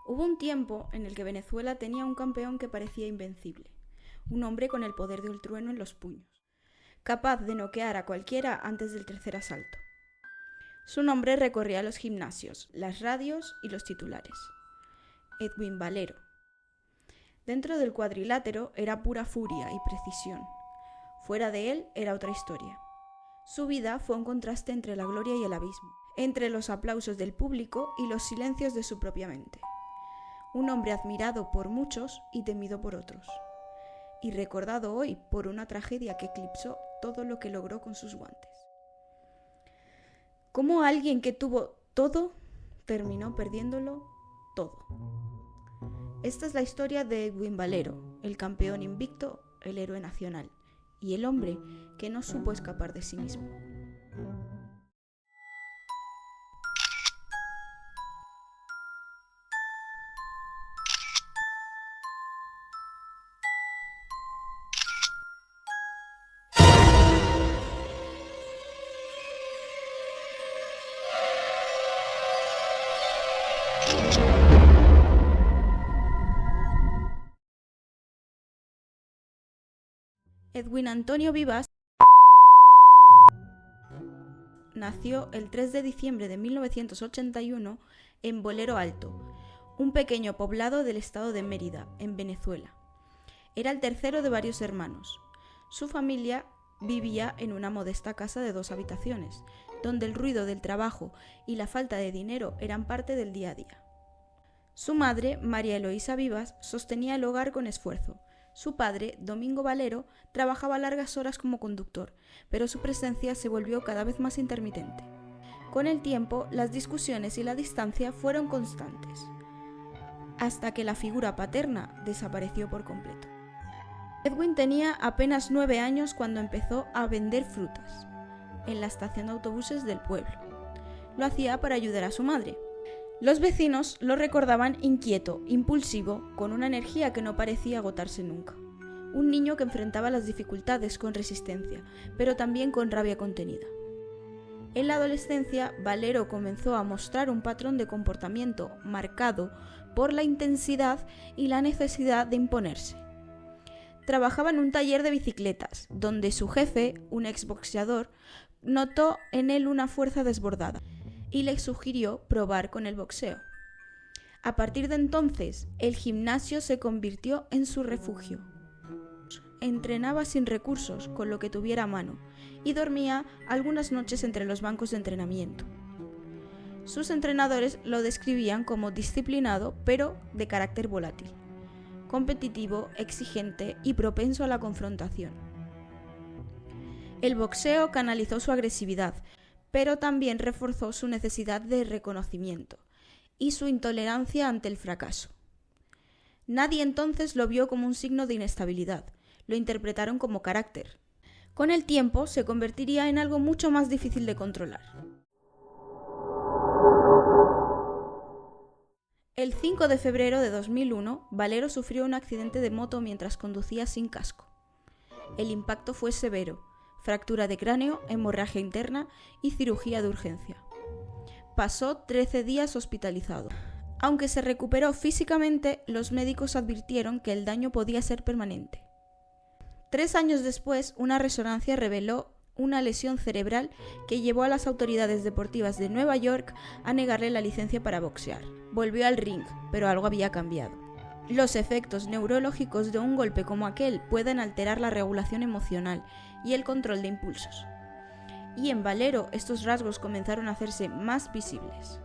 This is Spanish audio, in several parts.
Hubo un tiempo en el que Venezuela tenía un campeón que parecía invencible, un hombre con el poder del trueno en los puños, capaz de noquear a cualquiera antes del tercer asalto. Su nombre recorría los gimnasios, las radios y los titulares. Edwin Valero. Dentro del cuadrilátero era pura furia y precisión. Fuera de él era otra historia. Su vida fue un contraste entre la gloria y el abismo, entre los aplausos del público y los silencios de su propia mente. Un hombre admirado por muchos y temido por otros, y recordado hoy por una tragedia que eclipsó todo lo que logró con sus guantes. Cómo alguien que tuvo todo terminó perdiéndolo todo. Esta es la historia de Edwin Valero, el campeón invicto, el héroe nacional, y el hombre que no supo escapar de sí mismo. Edwin Antonio Vivas nació el 3 de diciembre de 1981 en Bolero Alto, un pequeño poblado del estado de Mérida, en Venezuela. Era el tercero de varios hermanos. Su familia vivía en una modesta casa de 2 habitaciones, donde el ruido del trabajo y la falta de dinero eran parte del día a día. Su madre, María Eloísa Vivas, sostenía el hogar con esfuerzo. Su padre, Domingo Valero, trabajaba largas horas como conductor, pero su presencia se volvió cada vez más intermitente. Con el tiempo, las discusiones y la distancia fueron constantes, hasta que la figura paterna desapareció por completo. Edwin tenía apenas 9 años cuando empezó a vender frutas en la estación de autobuses del pueblo. Lo hacía para ayudar a su madre. Los vecinos lo recordaban inquieto, impulsivo, con una energía que no parecía agotarse nunca. Un niño que enfrentaba las dificultades con resistencia, pero también con rabia contenida. En la adolescencia, Valero comenzó a mostrar un patrón de comportamiento marcado por la intensidad y la necesidad de imponerse. Trabajaba en un taller de bicicletas, donde su jefe, un exboxeador, notó en él una fuerza desbordada y le sugirió probar con el boxeo. A partir de entonces, el gimnasio se convirtió en su refugio. Entrenaba sin recursos, con lo que tuviera a mano, y dormía algunas noches entre los bancos de entrenamiento. Sus entrenadores lo describían como disciplinado, pero de carácter volátil, competitivo, exigente y propenso a la confrontación. El boxeo canalizó su agresividad, pero también reforzó su necesidad de reconocimiento y su intolerancia ante el fracaso. Nadie entonces lo vio como un signo de inestabilidad, lo interpretaron como carácter. Con el tiempo se convertiría en algo mucho más difícil de controlar. El 5 de febrero de 2001, Valero sufrió un accidente de moto mientras conducía sin casco. El impacto fue severo: fractura de cráneo, hemorragia interna y cirugía de urgencia. Pasó 13 días hospitalizado. Aunque se recuperó físicamente, los médicos advirtieron que el daño podía ser permanente. 3 años después, una resonancia reveló una lesión cerebral que llevó a las autoridades deportivas de Nueva York a negarle la licencia para boxear. Volvió al ring, pero algo había cambiado. Los efectos neurológicos de un golpe como aquel pueden alterar la regulación emocional y el control de impulsos. Y en Valero estos rasgos comenzaron a hacerse más visibles.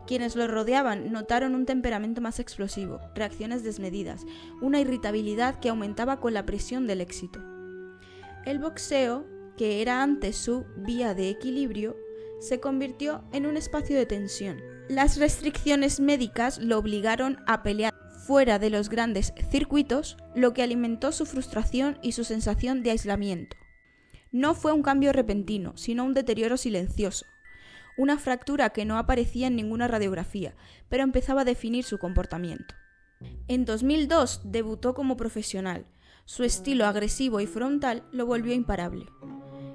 Quienes lo rodeaban notaron un temperamento más explosivo, reacciones desmedidas, una irritabilidad que aumentaba con la presión del éxito. El boxeo, que era antes su vía de equilibrio, se convirtió en un espacio de tensión. Las restricciones médicas lo obligaron a pelear fuera de los grandes circuitos, lo que alimentó su frustración y su sensación de aislamiento. No fue un cambio repentino, sino un deterioro silencioso. Una fractura que no aparecía en ninguna radiografía, pero empezaba a definir su comportamiento. En 2002 debutó como profesional. Su estilo agresivo y frontal lo volvió imparable.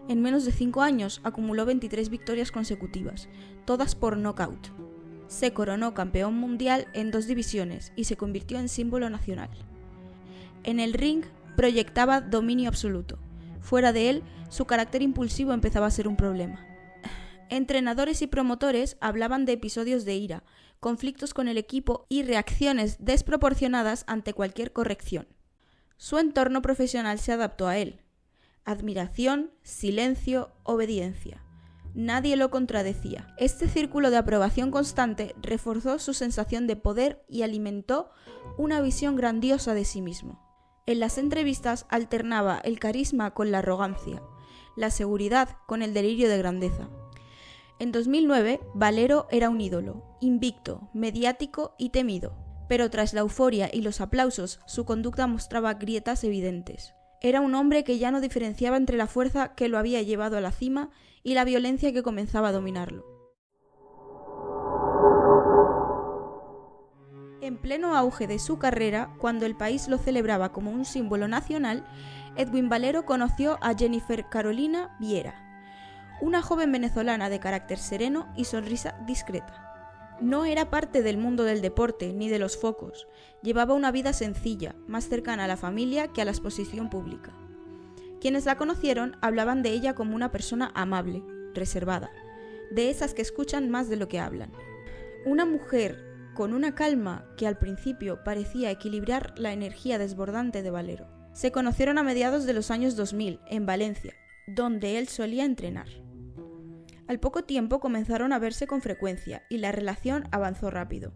En menos de 5 años acumuló 23 victorias consecutivas, todas por nocaut. Se coronó campeón mundial en 2 divisiones y se convirtió en símbolo nacional. En el ring proyectaba dominio absoluto. Fuera de él, su carácter impulsivo empezaba a ser un problema. Entrenadores y promotores hablaban de episodios de ira, conflictos con el equipo y reacciones desproporcionadas ante cualquier corrección. Su entorno profesional se adaptó a él. Admiración, silencio, obediencia. Nadie lo contradecía. Este círculo de aprobación constante reforzó su sensación de poder y alimentó una visión grandiosa de sí mismo. En las entrevistas alternaba el carisma con la arrogancia, la seguridad con el delirio de grandeza. En 2009, Valero era un ídolo, invicto, mediático y temido, pero tras la euforia y los aplausos, su conducta mostraba grietas evidentes. Era un hombre que ya no diferenciaba entre la fuerza que lo había llevado a la cima y la violencia que comenzaba a dominarlo. En pleno auge de su carrera, cuando el país lo celebraba como un símbolo nacional, Edwin Valero conoció a Jennifer Carolina Viera, una joven venezolana de carácter sereno y sonrisa discreta. No era parte del mundo del deporte ni de los focos, llevaba una vida sencilla, más cercana a la familia que a la exposición pública. Quienes la conocieron hablaban de ella como una persona amable, reservada, de esas que escuchan más de lo que hablan. Una mujer con una calma que al principio parecía equilibrar la energía desbordante de Valero. Se conocieron a mediados de los años 2000, en Valencia, donde él solía entrenar. Al poco tiempo comenzaron a verse con frecuencia y la relación avanzó rápido.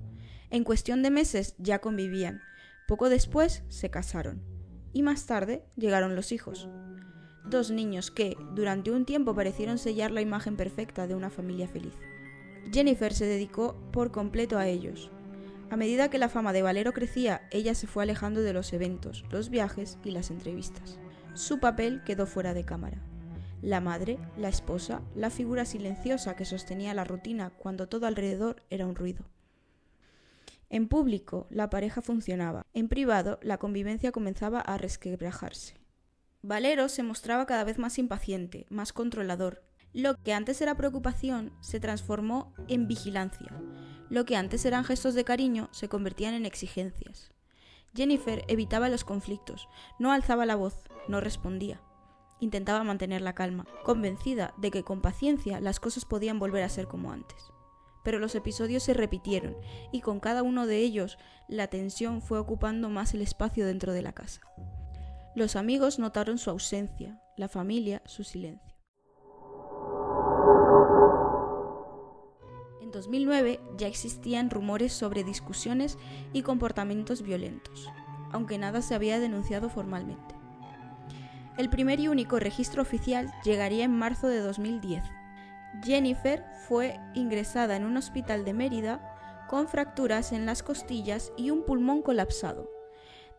En cuestión de meses ya convivían. Poco después se casaron. Y más tarde llegaron los hijos. 2 niños que, durante un tiempo, parecieron sellar la imagen perfecta de una familia feliz. Jennifer se dedicó por completo a ellos. A medida que la fama de Valero crecía, ella se fue alejando de los eventos, los viajes y las entrevistas. Su papel quedó fuera de cámara. La madre, la esposa, la figura silenciosa que sostenía la rutina cuando todo alrededor era un ruido. En público, la pareja funcionaba. En privado, la convivencia comenzaba a resquebrajarse. Valero se mostraba cada vez más impaciente, más controlador. Lo que antes era preocupación se transformó en vigilancia. Lo que antes eran gestos de cariño se convertían en exigencias. Jennifer evitaba los conflictos, no alzaba la voz, no respondía. Intentaba mantener la calma, convencida de que con paciencia las cosas podían volver a ser como antes. Pero los episodios se repitieron y con cada uno de ellos la tensión fue ocupando más el espacio dentro de la casa. Los amigos notaron su ausencia, la familia su silencio. En 2009 ya existían rumores sobre discusiones y comportamientos violentos, aunque nada se había denunciado formalmente. El primer y único registro oficial llegaría en marzo de 2010. Jennifer fue ingresada en un hospital de Mérida con fracturas en las costillas y un pulmón colapsado.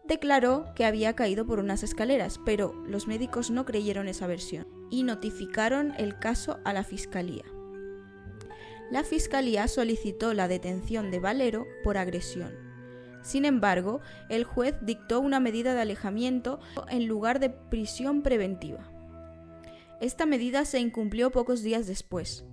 Declaró que había caído por unas escaleras, pero los médicos no creyeron esa versión y notificaron el caso a la Fiscalía. La Fiscalía solicitó la detención de Valero por agresión. Sin embargo, el juez dictó una medida de alejamiento en lugar de prisión preventiva. Esta medida se incumplió pocos días después.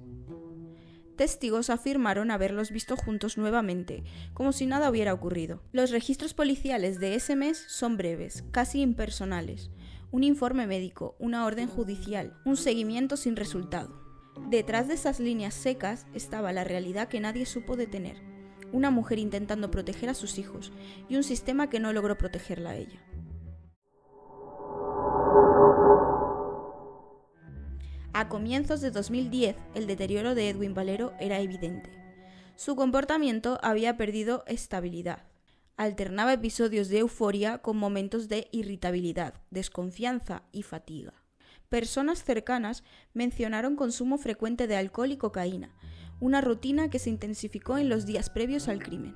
Testigos afirmaron haberlos visto juntos nuevamente, como si nada hubiera ocurrido. Los registros policiales de ese mes son breves, casi impersonales. Un informe médico, una orden judicial, un seguimiento sin resultado. Detrás de esas líneas secas estaba la realidad que nadie supo detener. Una mujer intentando proteger a sus hijos y un sistema que no logró protegerla a ella. A comienzos de 2010, el deterioro de Edwin Valero era evidente. Su comportamiento había perdido estabilidad. Alternaba episodios de euforia con momentos de irritabilidad, desconfianza y fatiga. Personas cercanas mencionaron consumo frecuente de alcohol y cocaína, una rutina que se intensificó en los días previos al crimen.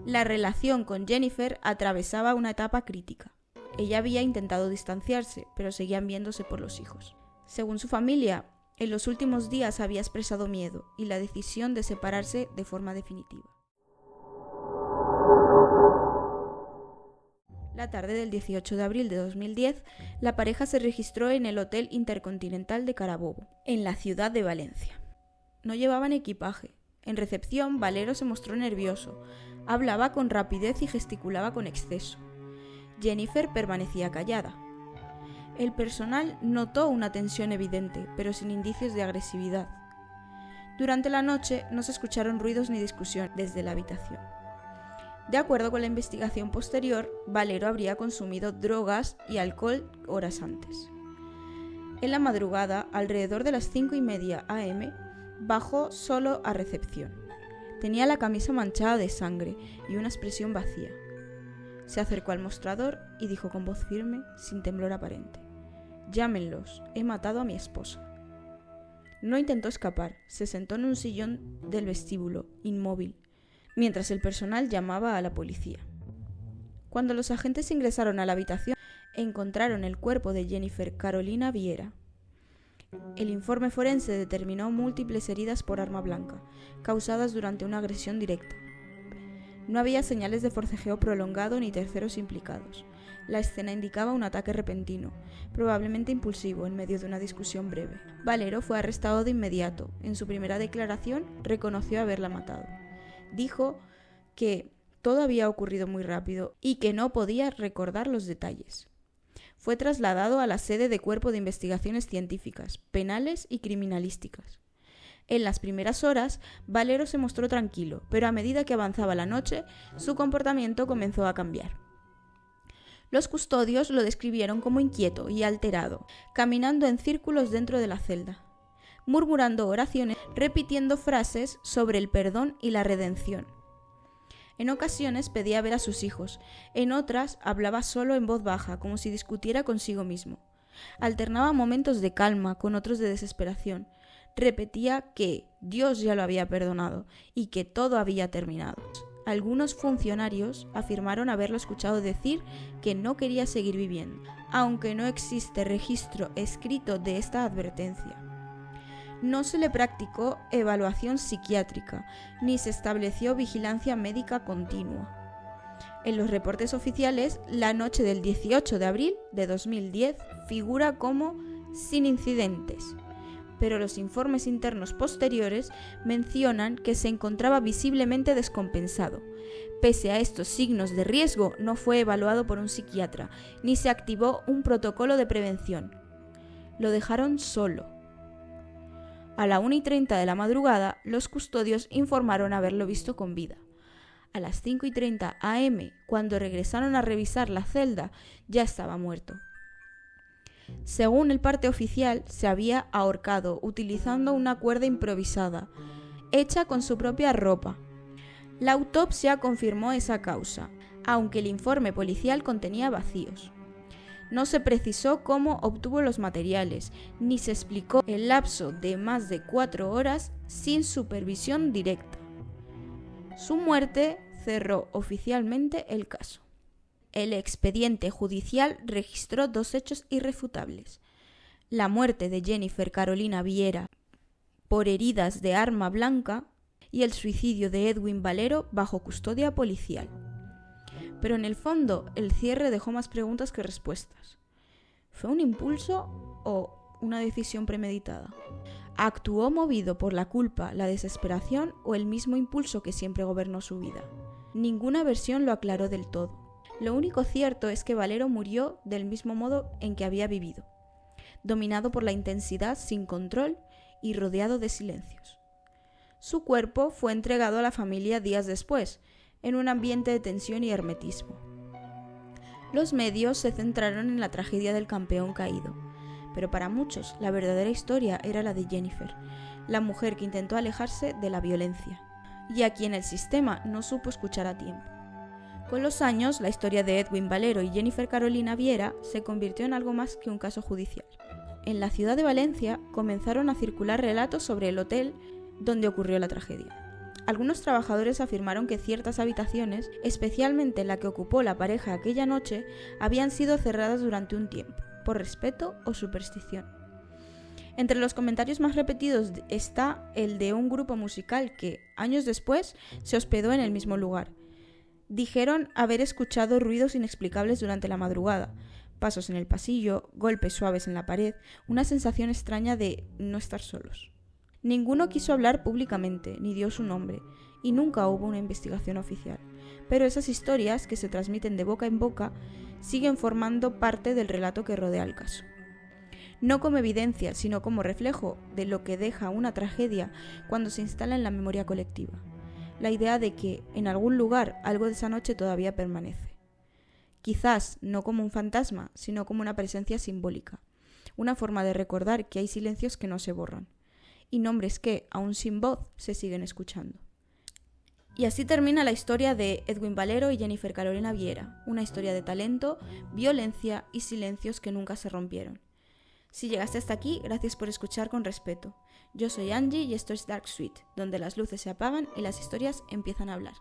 La relación con Jennifer atravesaba una etapa crítica. Ella había intentado distanciarse, pero seguían viéndose por los hijos. Según su familia, en los últimos días había expresado miedo y la decisión de separarse de forma definitiva. La tarde del 18 de abril de 2010, la pareja se registró en el Hotel Intercontinental de Carabobo, en la ciudad de Valencia. No llevaban equipaje, En recepción, Valero se mostró nervioso, hablaba con rapidez y gesticulaba con exceso. Jennifer permanecía callada. El personal notó una tensión evidente, pero sin indicios de agresividad. Durante la noche no se escucharon ruidos ni discusión desde la habitación. De acuerdo con la investigación posterior, Valero habría consumido drogas y alcohol horas antes. En la madrugada, alrededor de las 5:30 a.m., bajó solo a recepción. Tenía la camisa manchada de sangre y una expresión vacía. Se acercó al mostrador y dijo con voz firme, sin temblor aparente: «Llámenlos, he matado a mi esposa». No intentó escapar, se sentó en un sillón del vestíbulo, inmóvil, mientras el personal llamaba a la policía. Cuando los agentes ingresaron a la habitación, encontraron el cuerpo de Jennifer Carolina Viera. El informe forense determinó múltiples heridas por arma blanca, causadas durante una agresión directa. No había señales de forcejeo prolongado ni terceros implicados. La escena indicaba un ataque repentino, probablemente impulsivo, en medio de una discusión breve. Valero fue arrestado de inmediato. En su primera declaración, reconoció haberla matado. Dijo que todo había ocurrido muy rápido y que no podía recordar los detalles. Fue trasladado a la sede de Cuerpo de Investigaciones Científicas, Penales y Criminalísticas. En las primeras horas, Valero se mostró tranquilo, pero a medida que avanzaba la noche, su comportamiento comenzó a cambiar. Los custodios lo describieron como inquieto y alterado, caminando en círculos dentro de la celda, murmurando oraciones, repitiendo frases sobre el perdón y la redención. En ocasiones pedía ver a sus hijos, en otras hablaba solo en voz baja, como si discutiera consigo mismo. Alternaba momentos de calma con otros de desesperación. Repetía que Dios ya lo había perdonado y que todo había terminado. Algunos funcionarios afirmaron haberlo escuchado decir que no quería seguir viviendo, aunque no existe registro escrito de esta advertencia. No se le practicó evaluación psiquiátrica, ni se estableció vigilancia médica continua. En los reportes oficiales, la noche del 18 de abril de 2010 figura como sin incidentes, pero los informes internos posteriores mencionan que se encontraba visiblemente descompensado. Pese a estos signos de riesgo, no fue evaluado por un psiquiatra, ni se activó un protocolo de prevención. Lo dejaron solo. A la 1:30 de la madrugada, los custodios informaron haberlo visto con vida. A las 5:30 a.m., cuando regresaron a revisar la celda, ya estaba muerto. Según el parte oficial, se había ahorcado utilizando una cuerda improvisada, hecha con su propia ropa. La autopsia confirmó esa causa, aunque el informe policial contenía vacíos. No se precisó cómo obtuvo los materiales, ni se explicó el lapso de más de 4 horas sin supervisión directa. Su muerte cerró oficialmente el caso. El expediente judicial registró 2 hechos irrefutables: la muerte de Jennifer Carolina Viera por heridas de arma blanca y el suicidio de Edwin Valero bajo custodia policial. Pero en el fondo, el cierre dejó más preguntas que respuestas. ¿Fue un impulso o una decisión premeditada? ¿Actuó movido por la culpa, la desesperación o el mismo impulso que siempre gobernó su vida? Ninguna versión lo aclaró del todo. Lo único cierto es que Valero murió del mismo modo en que había vivido, dominado por la intensidad sin control y rodeado de silencios. Su cuerpo fue entregado a la familia días después, en un ambiente de tensión y hermetismo. Los medios se centraron en la tragedia del campeón caído, pero para muchos la verdadera historia era la de Jennifer, la mujer que intentó alejarse de la violencia, y a quien el sistema no supo escuchar a tiempo. Con los años, la historia de Edwin Valero y Jennifer Carolina Viera se convirtió en algo más que un caso judicial. En la ciudad de Valencia comenzaron a circular relatos sobre el hotel donde ocurrió la tragedia. Algunos trabajadores afirmaron que ciertas habitaciones, especialmente la que ocupó la pareja aquella noche, habían sido cerradas durante un tiempo, por respeto o superstición. Entre los comentarios más repetidos está el de un grupo musical que, años después, se hospedó en el mismo lugar. Dijeron haber escuchado ruidos inexplicables durante la madrugada, pasos en el pasillo, golpes suaves en la pared, una sensación extraña de no estar solos. Ninguno quiso hablar públicamente, ni dio su nombre, y nunca hubo una investigación oficial. Pero esas historias, que se transmiten de boca en boca, siguen formando parte del relato que rodea el caso. No como evidencia, sino como reflejo de lo que deja una tragedia cuando se instala en la memoria colectiva. La idea de que, en algún lugar, algo de esa noche todavía permanece. Quizás no como un fantasma, sino como una presencia simbólica. Una forma de recordar que hay silencios que no se borran. Y nombres que, aún sin voz, se siguen escuchando. Y así termina la historia de Edwin Valero y Jennifer Carolina Viera, una historia de talento, violencia y silencios que nunca se rompieron. Si llegaste hasta aquí, gracias por escuchar con respeto. Yo soy Angie y esto es Dark Suite, donde las luces se apagan y las historias empiezan a hablar.